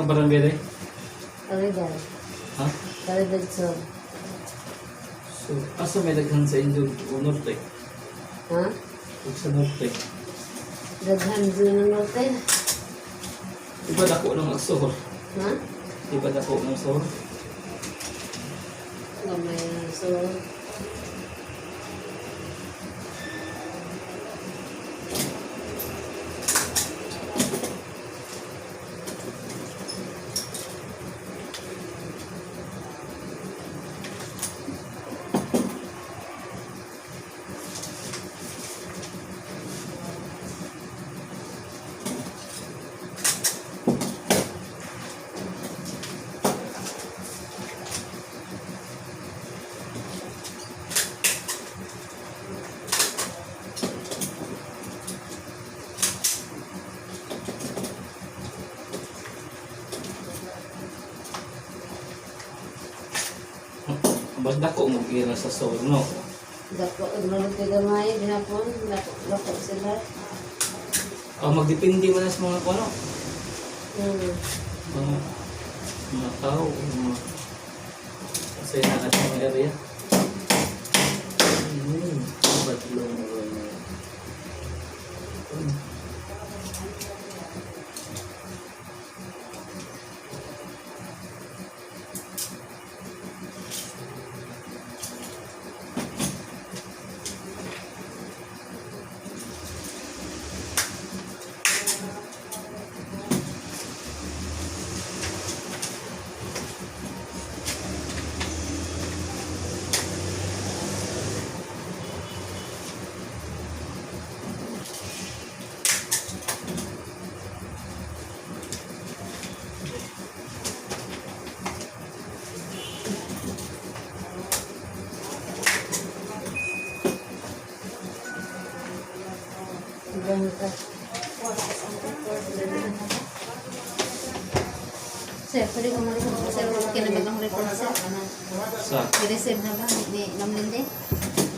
barangay rin? Kaligan. Ha? Kaligan so. So, asa may daghan sa Indog o Norte? Ha? O sa Norte? Daghan dyan ng norte. Iba dako ng Agsor? Ha? Iba dako ng Agsor? Gamay so. Mas dako mo gira sa Sor, no? Dako, malaki gamay, gihapon. Dako sila. Magdepende man sa mga kuno. Hmm. Mga tao, mga kasi na ating area. Badlong. Bangka. Sir, pwede ko mag-report. Sir, okay na ba ang report, sir? Sa, I-receive na ba ni Ma'am Lindy?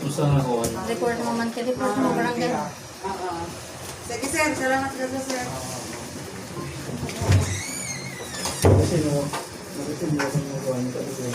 kung saan ako, Report mo man ka, report mo barangay. Sige sir, salamat ka sir. kasi no, kasi mo ako nagawa nito kasi